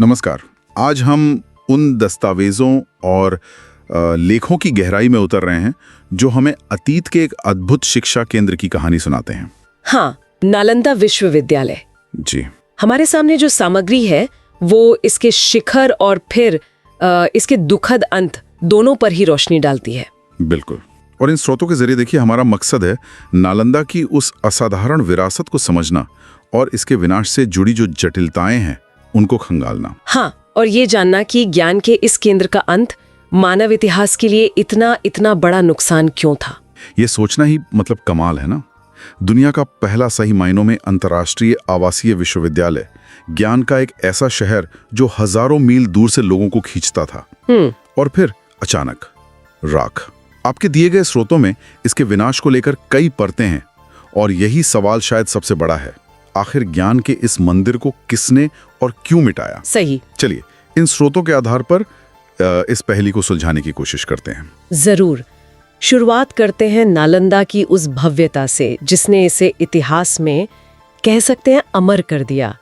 नमस्कार। आज हम उन दस्तावेजों और लेखों की गहराई में उतर रहे हैं जो हमें अतीत के एक अद्भुत शिक्षा केंद्र की कहानी सुनाते हैं। हाँ, नालंदा विश्वविद्यालय। जी। हमारे सामने जो सामग्री है वो इसके शिखर और फिर इसके दुखद अंत दोनों पर ही रोशनी डालती है। बिल्कुल। और इन स्रोतों के जरिए देखिए हमारा मकसद है नालंदा की उस असाधारण विरासत को समझना और इसके विनाश से जुड़ी जो जटिलताएं हैं उनको खंगालना। हाँ, और ये जानना कि ज्ञान के इस केंद्र का अंत मानव इतिहास के लिए इतना बड़ा नुकसान क्यों था। ये सोचना ही मतलब कमाल है ना। दुनिया का पहला सही मायनों में अंतर्राष्ट्रीय आवासीय विश्वविद्यालय, ज्ञान का एक ऐसा शहर जो हजारों मील दूर से लोगों को खींचता था, और फिर अचानक राख। आपके दिए गए स्रोतों में इसके विनाश को लेकर कई परतें हैं और यही सवाल शायद सबसे बड़ा है, आखिर ज्ञान के इस मंदिर को किसने और क्यों मिटाया। सही। चलिए इन स्रोतों के आधार पर इस पहेली को सुलझाने की कोशिश करते हैं। जरूर। शुरुआत करते हैं नालंदा की उस भव्यता से जिसने इसे इतिहास में कह सकते हैं अमर कर दिया।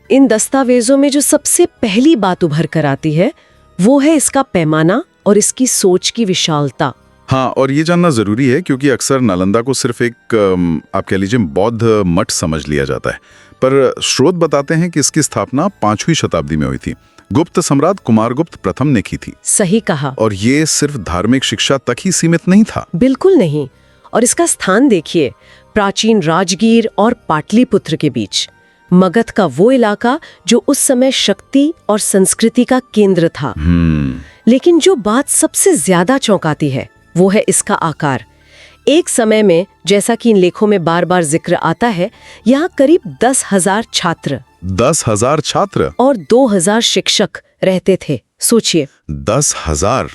इन दस्तावेजों में जो सबसे पहली बात उभर कर आती है वो है इसका पैमाना और इसकी सोच की विशालता। हाँ, और ये जानना जरूरी है क्योंकि अक्सर नालंदा को सिर्फ एक आप कह लीजिए बौद्ध मठ समझ लिया जाता है, पर स्रोत बताते हैं कि इसकी स्थापना 5वीं शताब्दी में हुई थी। गुप्त सम्राट कुमारगुप्त प्रथम ने की थी। सही कहा। और ये सिर्फ धार्मिक शिक्षा तक ही सीमित नहीं था। बिल्कुल नहीं। और इसका स्थान देखिए, प्राचीन राजगीर और पाटलिपुत्र के बीच, मगध का वो इलाका जो उस समय शक्ति और संस्कृति का केंद्र था। लेकिन जो बात सबसे ज्यादा चौंकाती है वो है इसका आकार। एक समय में, जैसा कि इन लेखों में बार बार जिक्र आता है, यहाँ करीब 10,000 छात्र 10,000 छात्र और 2,000 शिक्षक रहते थे। सोचिए, 10,000।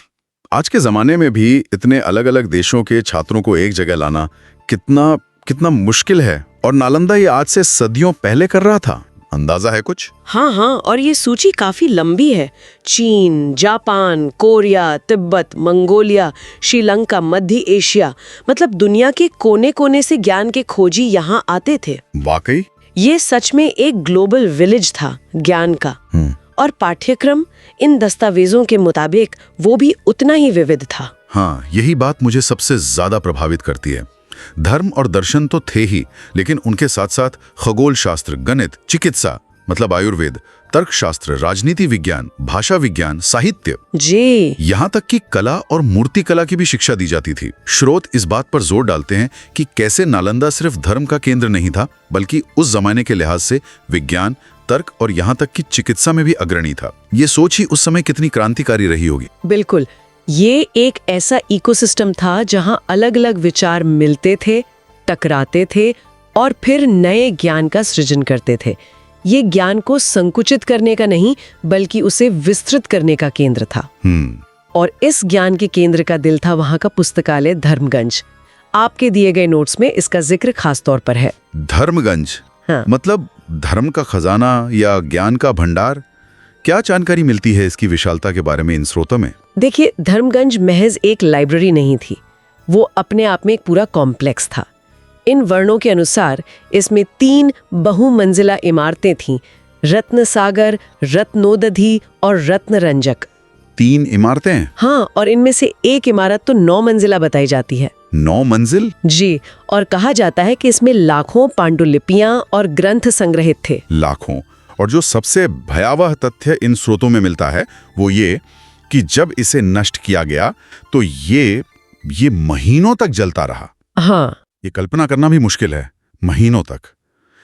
आज के जमाने में भी इतने अलग अलग देशों के छात्रों को एक जगह लाना कितना मुश्किल है, और नालंदा ये आज से सदियों पहले कर रहा था। अंदाजा है कुछ? हाँ, और ये सूची काफी लंबी है। चीन, Japan, Korea, Tibet, Mongolia, Sri Lanka, मध्य एशिया, मतलब दुनिया के कोने कोने से ज्ञान के खोजी यहाँ आते थे। वाकई ये सच में एक ग्लोबल विलेज था ज्ञान का। और पाठ्यक्रम इन दस्तावेजों के मुताबिक वो भी उतना ही विविध था। हाँ, यही बात मुझे सबसे ज्यादा प्रभावित करती है। धर्म और दर्शन तो थे ही, लेकिन उनके साथ साथ खगोल शास्त्र, गणित, चिकित्सा मतलब आयुर्वेद, तर्कशास्त्र, राजनीति विज्ञान, भाषा विज्ञान, साहित्य, जी, यहाँ तक कि कला और मूर्ति कला की भी शिक्षा दी जाती थी। स्रोत इस बात पर जोर डालते हैं कि कैसे नालंदा सिर्फ धर्म का केंद्र नहीं था, बल्कि उस जमाने के लिहाज से विज्ञान, तर्क और यहाँ तक कि चिकित्सा में भी अग्रणी था। ये सोच ही उस समय कितनी क्रांतिकारी रही होगी। बिल्कुल। ये एक ऐसा इकोसिस्टम था जहां अलग अलग विचार मिलते थे, टकराते थे और फिर नए ज्ञान का सृजन करते थे। ये ज्ञान को संकुचित करने का नहीं, बल्कि उसे विस्तृत करने का केंद्र था। और इस ज्ञान के केंद्र का दिल था वहां का पुस्तकालय धर्मगंज। आपके दिए गए नोट्स में इसका जिक्र खास तौर पर है। धर्मगंज? हाँ। मतलब धर्म का खजाना या ज्ञान का भंडार? क्या जानकारी मिलती है इसकी विशालता के बारे में इन स्रोतों में? देखिए, धर्मगंज महज एक लाइब्रेरी नहीं थी, वो अपने आप में एक पूरा कॉम्प्लेक्स था। इन वर्णों के अनुसार इसमें 3 बहुमंजिला इमारतें थीं, रत्नसागर, रत्नोदधि और रत्नरंजक। 3 इमारतें? हाँ, और इनमें से एक इमारत तो 9 मंजिला बताई जाती है। 9 मंजिल? जी, और कहा जाता है कि इसमें लाखों पांडुलिपियां और ग्रंथ संग्रहित थे। लाखों। और जो सबसे भयावह तथ्य इन स्रोतों में मिलता है वो ये कि जब इसे नष्ट किया गया तो ये महीनों तक जलता रहा। हाँ, ये कल्पना करना भी मुश्किल है, महीनों तक।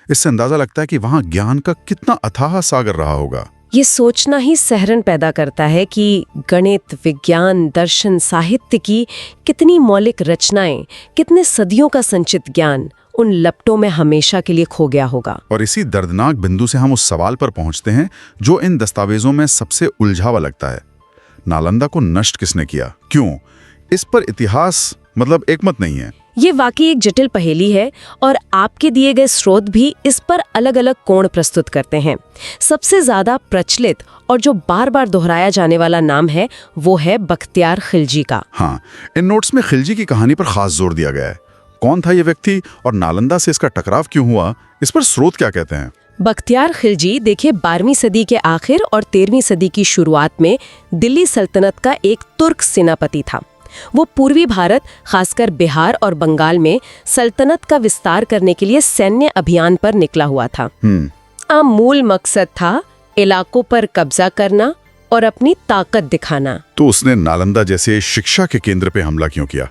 इससे अंदाजा लगता है कि वहां ज्ञान का कितना अथाह सागर रहा होगा। ये सोचना ही सहरन पैदा करता है कि गणित, विज्ञान, दर्शन, साहित्य की कितनी मौलिक रचनाएं, कितने सदियों का संचित ज्ञान उन लपटों में हमेशा के लिए खो गया होगा। और इसी दर्दनाक बिंदु से हम उस सवाल पर पहुंचते हैं जो इन दस्तावेजों में सबसे उलझावा लगता है। नालंदा को नष्ट किसने किया, क्यों? इस पर इतिहास मतलब एकमत नहीं है। ये वाकई एक जटिल पहेली है और आपके दिए गए स्रोत भी इस पर अलग अलग कोण प्रस्तुत करते हैं। सबसे ज्यादा प्रचलित और जो बार बार दोहराया जाने वाला नाम है वो है बख्तियार खिलजी का। हाँ, इन नोट्स में खिलजी की कहानी पर खास जोर दिया गया है। कौन था ये व्यक्ति और नालंदा से इसका टकराव क्यों हुआ, इस पर स्रोत क्या कहते हैं? बख्तियार खिलजी देखिए 12वीं सदी के आखिर और 13वीं सदी की शुरुआत में दिल्ली सल्तनत का एक तुर्क सेनापति था। वो पूर्वी भारत, खासकर बिहार और बंगाल में सल्तनत का विस्तार करने के लिए सैन्य अभियान पर निकला हुआ था। मूल मकसद था इलाकों पर कब्जा करना और अपनी ताकत दिखाना। तो उसने नालंदा जैसे शिक्षा के केंद्र पे हमला क्यों किया?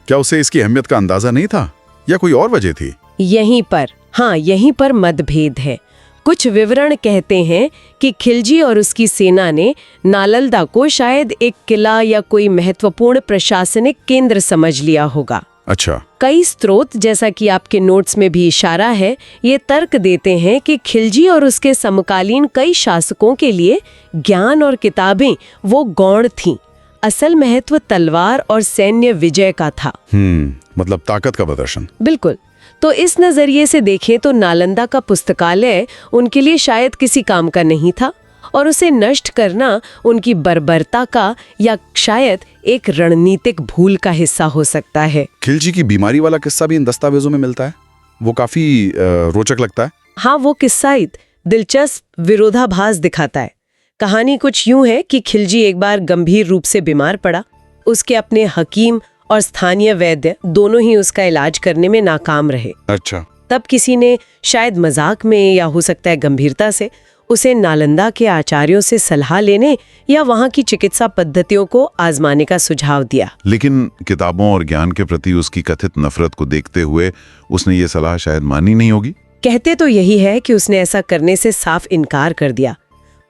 क्या उसे इसकी अहमियत का अंदाजा नहीं था या कोई और वजह थी? यहीं पर मतभेद है। कुछ विवरण कहते हैं कि खिलजी और उसकी सेना ने नालंदा को शायद एक किला या कोई महत्वपूर्ण प्रशासनिक केंद्र समझ लिया होगा। अच्छा। कई स्रोत, जैसा कि आपके नोट्स में भी इशारा है, ये तर्क देते हैं कि खिलजी और उसके समकालीन कई शासकों के लिए ज्ञान और किताबें वो गौण थीं। असल महत्व तलवार और सैन्य विजय का था। मतलब ताकत का प्रदर्शन। बिल्कुल। तो इस नजरिए से देखें तो नालंदा का पुस्तकालय उनके लिए शायद किसी काम का नहीं था और उसे नष्ट करना उनकी बर्बरता का या शायद एक रणनीतिक भूल का हिस्सा हो सकता है। खिलजी की बीमारी वाला किस्सा भी इन दस्तावेजों में मिलता है। वो काफी रोचक लगता है। हाँ, वो किस्सा दिलचस्प विरोधाभास दिखाता है। कहानी कुछ यूं है कि खिलजी एक बार गंभीर रूप से बीमार पड़ा। उसके अपने हकीम और स्थानीय वैद्य दोनों ही उसका इलाज करने में नाकाम रहे। अच्छा। तब किसी ने शायद मजाक में या हो सकता है गंभीरता से उसे नालंदा के आचार्यों से सलाह लेने या वहां की चिकित्सा पद्धतियों को आजमाने का सुझाव दिया। लेकिन किताबों और ज्ञान के प्रति उसकी कथित नफरत को देखते हुए उसने ये सलाह शायद मानी नहीं होगी। कहते तो यही है कि उसने ऐसा करने से साफ इनकार कर दिया।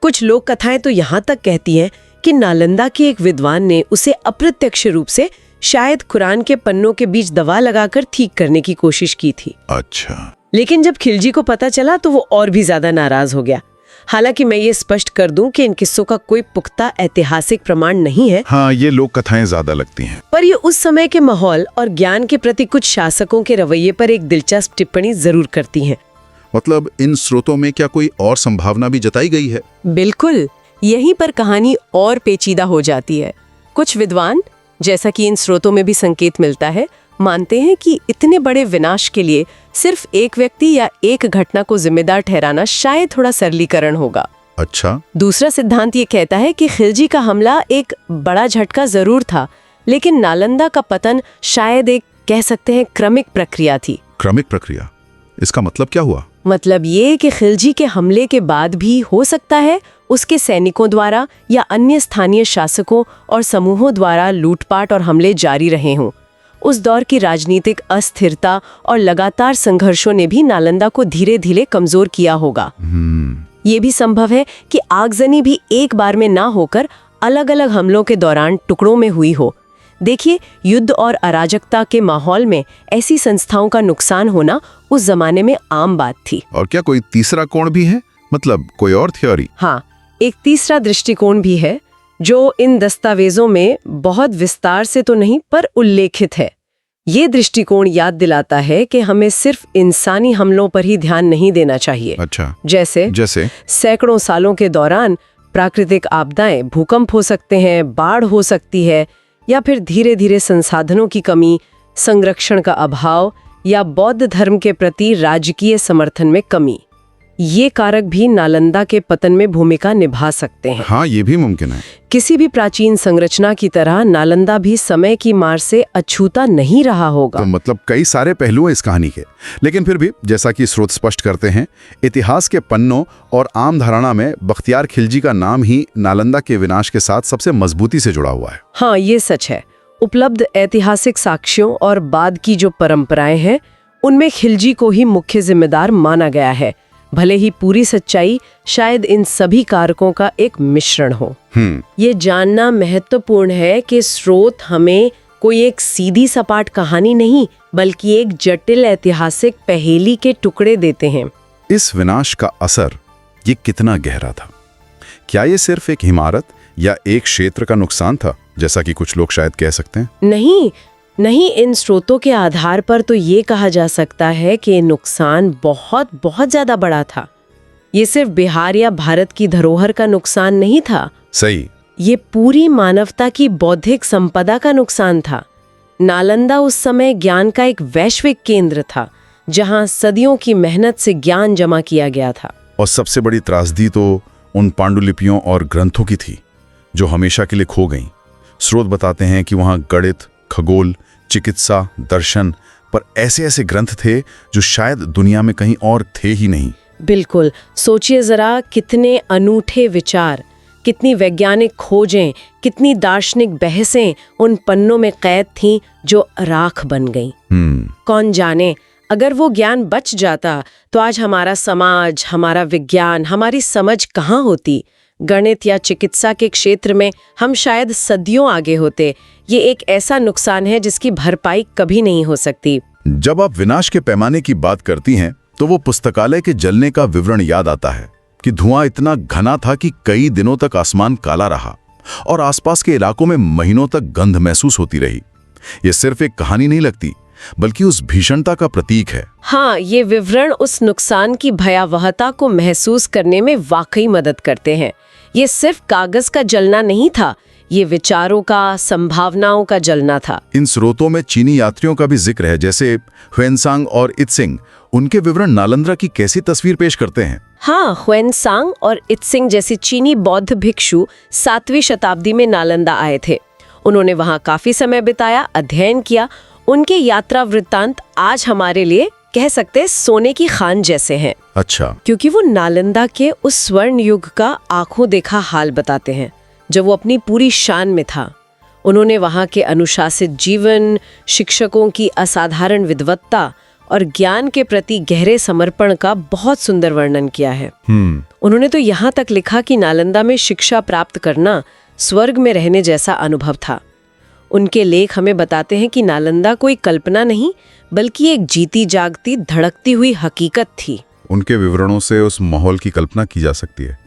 कुछ लोक कथाएं तो यहाँ तक कहती हैं कि नालंदा के एक विद्वान ने उसे अप्रत्यक्ष रूप से शायद कुरान के पन्नों के बीच दवा लगाकर ठीक करने की कोशिश की थी। अच्छा। लेकिन जब खिलजी को पता चला तो वो और भी ज्यादा नाराज हो गया। हालांकि मैं ये स्पष्ट कर दूं कि इन किस्सों का कोई पुख्ता ऐतिहासिक प्रमाण नहीं है। हाँ, ये लोक कथाएं ज्यादा लगती हैं। पर ये उस समय के माहौल और ज्ञान के प्रति कुछ शासकों के रवैये पर एक दिलचस्प टिप्पणी जरूर करती हैं। मतलब इन स्रोतों में क्या कोई और संभावना भी जताई गई है? बिल्कुल, यहीं पर कहानी और पेचीदा हो जाती है। कुछ विद्वान, जैसा कि इन स्रोतों में भी संकेत मिलता है, मानते हैं कि इतने बड़े विनाश के लिए सिर्फ एक व्यक्ति या एक घटना को जिम्मेदार ठहराना शायद थोड़ा सरलीकरण होगा। अच्छा। दूसरा सिद्धांत ये कहता है कि खिलजी का हमला एक बड़ा झटका जरूर था, लेकिन नालंदा का पतन शायद एक, कह सकते हैं, क्रमिक प्रक्रिया थी। क्रमिक प्रक्रिया? इसका मतलब क्या हुआ? मतलब ये कि खिलजी के हमले के बाद भी हो सकता है उसके सैनिकों द्वारा या अन्य स्थानीय शासकों और समूहों द्वारा लूटपाट और हमले जारी रहे हों। उस दौर की राजनीतिक अस्थिरता और लगातार संघर्षों ने भी नालंदा को धीरे धीरे कमजोर किया होगा। ये भी संभव है कि आगजनी भी एक बार में ना होकर अलग अलग हमलों के दौरान टुकड़ों में हुई हो। देखिए, युद्ध और अराजकता के माहौल में ऐसी संस्थाओं का नुकसान होना उस जमाने में आम बात थी। और क्या कोई तीसरा कोण भी है? मतलब कोई और थ्योरी? हाँ, एक तीसरा दृष्टिकोण भी है जो इन दस्तावेजों में बहुत विस्तार से तो नहीं पर उल्लेखित है। ये दृष्टिकोण याद दिलाता है कि हमें सिर्फ इंसानी हमलों पर ही ध्यान नहीं देना चाहिए। अच्छा। जैसे सैकड़ों सालों के दौरान प्राकृतिक आपदाएं, भूकंप हो सकते हैं, बाढ़ हो सकती है, या फिर धीरे धीरे संसाधनों की कमी, संरक्षण का अभाव या बौद्ध धर्म के प्रति राजकीय समर्थन में कमी। ये कारक भी नालंदा के पतन में भूमिका निभा सकते हैं। हाँ, ये भी मुमकिन है। किसी भी प्राचीन संरचना की तरह नालंदा भी समय की मार से अछूता नहीं रहा होगा। तो मतलब कई सारे पहलू हैं इस कहानी के। लेकिन फिर भी, जैसा कि स्रोत स्पष्ट करते हैं, इतिहास के पन्नों और आम धारणा में बख्तियार खिलजी का नाम ही नालंदा के विनाश के साथ सबसे मजबूती से जुड़ा हुआ है। हाँ, ये सच है। उपलब्ध ऐतिहासिक साक्ष्यों और बाद की जो परंपराएं हैं, उनमें खिलजी को ही मुख्य जिम्मेदार माना गया है। भले ही पूरी सच्चाई शायद इन सभी कारकों का एक मिश्रण हो। ये जानना महत्वपूर्ण है कि स्रोत हमें कोई एक सीधी सपाट कहानी नहीं, बल्कि एक जटिल ऐतिहासिक पहेली के टुकड़े देते हैं। इस विनाश का असर ये कितना गहरा था? क्या ये सिर्फ एक इमारत या एक क्षेत्र का नुकसान था, जैसा कि कुछ लोग शायद कह सकते हैं? नहीं, इन स्रोतों के आधार पर तो ये कहा जा सकता है कि नुकसान बहुत बहुत ज्यादा बड़ा था। ये सिर्फ बिहार या भारत की धरोहर का नुकसान नहीं था। सही। ये पूरी मानवता की बौद्धिक संपदा का नुकसान था। नालंदा उस समय ज्ञान का एक वैश्विक केंद्र था, जहां सदियों की मेहनत से ज्ञान जमा किया गया था। और सबसे बड़ी त्रासदी तो उन पांडुलिपियों और ग्रंथों की थी जो हमेशा के लिए खो गईं। स्रोत बताते हैं कि वहाँ गणित, खगोल, चिकित्सा, दर्शन पर ऐसे ऐसे ग्रंथ थे जो शायद दुनिया में कहीं और थे ही नहीं। बिल्कुल, सोचिए जरा, कितने अनूठे विचार, कितनी वैज्ञानिक खोजें, कितनी दार्शनिक बहसें उन पन्नों में कैद थीं जो राख बन गईं। कौन जाने, अगर वो ज्ञान बच जाता तो आज हमारा समाज, हमारा विज्ञान, हमारी समझ कहाँ होती। गणित या चिकित्सा के क्षेत्र में हम शायद सदियों आगे होते। ये एक ऐसा नुकसान है जिसकी भरपाई कभी नहीं हो सकती। जब आप विनाश के पैमाने की बात करती हैं तो वो पुस्तकालय के जलने का विवरण याद आता है कि धुआं इतना घना था कि कई दिनों तक आसमान काला रहा और आसपास के इलाकों में महीनों तक गंध महसूस होती रही। ये सिर्फ एक कहानी नहीं लगती, बल्कि उस भीषणता का प्रतीक है। हाँ, ये विवरण उस नुकसान की भयावहता को महसूस करने में वाकई मदद करते हैं। ये सिर्फ कागज का जलना नहीं था, ये विचारों का, संभावनाओं का जलना था। इन स्रोतों में चीनी यात्रियों का भी जिक्र है, जैसे ह्वेनसांग और इत्सिंग। उनके विवरण नालंदा की कैसी तस्वीर पेश करते हैं? हाँ, ह्वेनसांग और इत्सिंग जैसे चीनी बौद्ध भिक्षु 7वीं शताब्दी में नालंदा आए थे। उन्होंने वहाँ काफी समय बिताया, अध्ययन किया। उनके यात्रा वृत्तांत आज हमारे लिए कह सकते हैं सोने की खान जैसे हैं। अच्छा। क्योंकि वो नालंदा के उस स्वर्ण युग का आंखों देखा हाल बताते हैं जब वो अपनी पूरी शान में था। उन्होंने वहाँ के अनुशासित जीवन, शिक्षकों की असाधारण विद्वत्ता और ज्ञान के प्रति गहरे समर्पण का बहुत सुंदर वर्णन किया है। उन्होंने तो यहाँ तक लिखा कि नालंदा में शिक्षा प्राप्त करना स्वर्ग में रहने जैसा अनुभव था। उनके लेख हमें बताते हैं कि नालंदा कोई कल्पना नहीं, बल्कि एक जीती जागती, धड़कती हुई हकीकत थी। उनके विवरणों से उस माहौल की कल्पना की जा सकती है।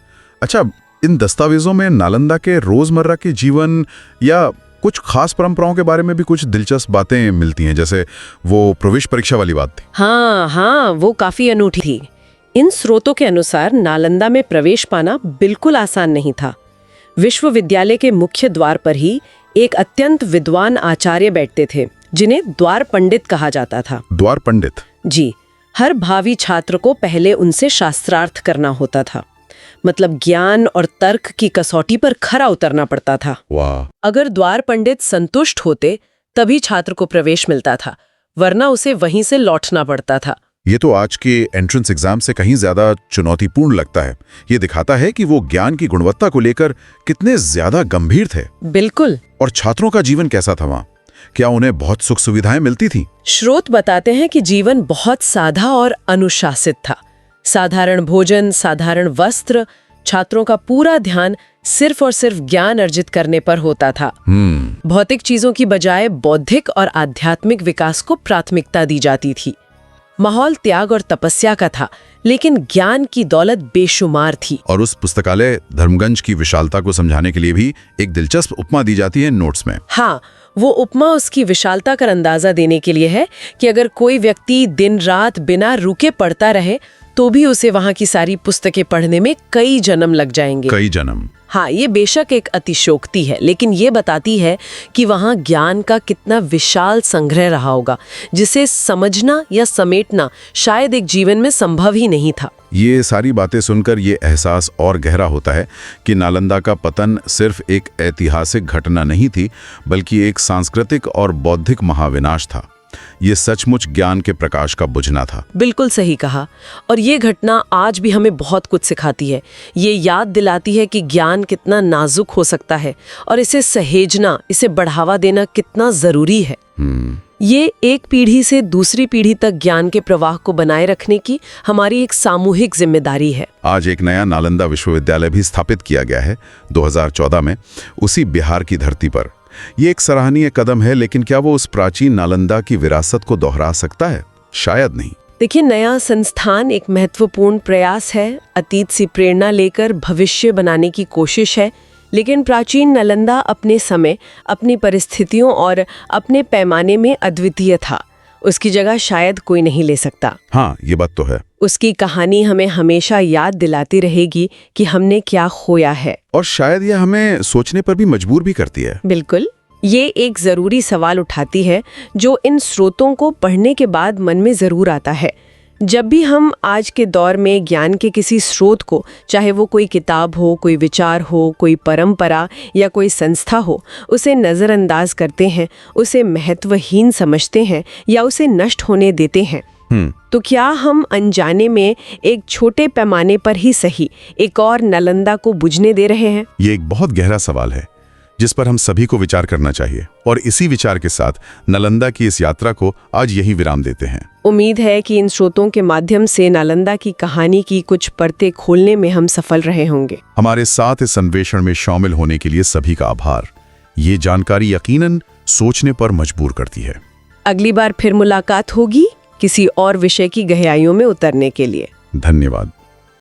अच्छा, इन दस्तावेजों में नालंदा के रोजमर्रा के जीवन या कुछ खास परंपराओं के बारे में भी कुछ दिलचस्प बातें मिलती हैं, जैसे वो प्रवेश परीक्षा वाली बात थी। हाँ, वो काफी अनूठी थी। इन स्रोतों के अनुसार नालंदा में प्रवेश पाना बिल्कुल आसान नहीं था। विश्वविद्यालय के मुख्य द्वार पर ही एक अत्यंत विद्वान आचार्य बैठते थे, जिन्हें द्वार पंडित कहा जाता था। द्वार पंडित? जी। हर भावी छात्र को पहले उनसे शास्त्रार्थ करना होता था, मतलब ज्ञान और तर्क की कसौटी पर खरा उतरना पड़ता था। वाह। अगर द्वार पंडित संतुष्ट होते तभी छात्र को प्रवेश मिलता था, वरना उसे वहीं से लौटना पड़ता था। ये तो आज के एंट्रेंस एग्जाम से कहीं ज्यादा चुनौतीपूर्ण लगता है। ये दिखाता है कि वो ज्ञान की गुणवत्ता को लेकर कितने ज्यादा गंभीर थे। बिल्कुल। और छात्रों का जीवन कैसा था वहाँ? क्या उन्हें बहुत सुख सुविधाएं मिलती थी? स्रोत बताते हैं कि जीवन बहुत सादा और अनुशासित था। साधारण भोजन, साधारण वस्त्र, छात्रों का पूरा ध्यान सिर्फ और सिर्फ ज्ञान अर्जित करने पर होता था। भौतिक चीजों की बजाय बौद्धिक और आध्यात्मिक विकास को प्राथमिकता दी जाती थी। माहौल त्याग और तपस्या का था, लेकिन ज्ञान की दौलत बेशुमार थी। और उस पुस्तकालय धर्मगंज की विशालता को समझाने के लिए भी एक दिलचस्प उपमा दी जाती है नोट्स में। हाँ, वो उपमा उसकी विशालता का अंदाजा देने के लिए है कि अगर कोई व्यक्ति दिन रात बिना रुके पढ़ता रहे तो भी उसे वहाँ की सारी पुस्तकें पढ़ने में कई जन्म लग जाएंगे। कई जन्म। हाँ, ये बेशक एक अतिशयोक्ति है, लेकिन ये बताती है कि वहाँ ज्ञान का कितना विशाल संग्रह रहा होगा, जिसे समझना या समेटना शायद एक जीवन में संभव ही नहीं था। ये सारी बातें सुनकर ये एहसास और गहरा होता है कि नालंदा का पतन सिर्फ एक ऐतिहासिक घटना नहीं थी, बल्कि एक सांस्कृतिक और बौद्धिक महाविनाश था। ये सचमुच ज्ञान के प्रकाश का बुझना था। बिल्कुल सही कहा। और ये घटना आज भी हमें बहुत कुछ सिखाती है। ये याद दिलाती है कि ज्ञान कितना नाजुक हो सकता है और इसे सहेजना, इसे बढ़ावा देना कितना जरूरी है। ये एक पीढ़ी से दूसरी पीढ़ी तक ज्ञान के प्रवाह को बनाए रखने की हमारी एक सामूहिक जिम्मेदारी है। आज एक नया नालंदा विश्वविद्यालय भी स्थापित किया गया है 2014 में, उसी बिहार की धरती पर। ये एक सराहनीय कदम है, लेकिन क्या वो उस प्राचीन नालंदा की विरासत को दोहरा सकता है? शायद नहीं। देखिए, नया संस्थान एक महत्वपूर्ण प्रयास है, अतीत से प्रेरणा लेकर भविष्य बनाने की कोशिश है, लेकिन प्राचीन नालंदा अपने समय, अपनी परिस्थितियों और अपने पैमाने में अद्वितीय था। उसकी जगह शायद कोई नहीं ले सकता। हाँ, ये बात तो है। उसकी कहानी हमें हमेशा याद दिलाती रहेगी कि हमने क्या खोया है। और शायद यह हमें सोचने पर भी मजबूर भी करती है। बिल्कुल। ये एक जरूरी सवाल उठाती है जो इन स्रोतों को पढ़ने के बाद मन में जरूर आता है। जब भी हम आज के दौर में ज्ञान के किसी स्रोत को, चाहे वो कोई किताब हो, कोई विचार हो, कोई परंपरा या कोई संस्था हो, उसे नज़रअंदाज करते हैं, उसे महत्वहीन समझते हैं या उसे नष्ट होने देते हैं, तो क्या हम अनजाने में एक छोटे पैमाने पर ही सही एक और नालंदा को बुझने दे रहे हैं? ये एक बहुत गहरा सवाल है जिस पर हम सभी को विचार करना चाहिए, और इसी विचार के साथ नालंदा की इस यात्रा को आज यही विराम देते हैं। उम्मीद है कि इन स्रोतों के माध्यम से नालंदा की कहानी की कुछ परतें खोलने में हम सफल रहे होंगे। हमारे साथ इस अन्वेषण में शामिल होने के लिए सभी का आभार। ये जानकारी यकीनन सोचने पर मजबूर करती है। अगली बार फिर मुलाकात होगी किसी और विषय की गहराइयों में उतरने के लिए। धन्यवाद।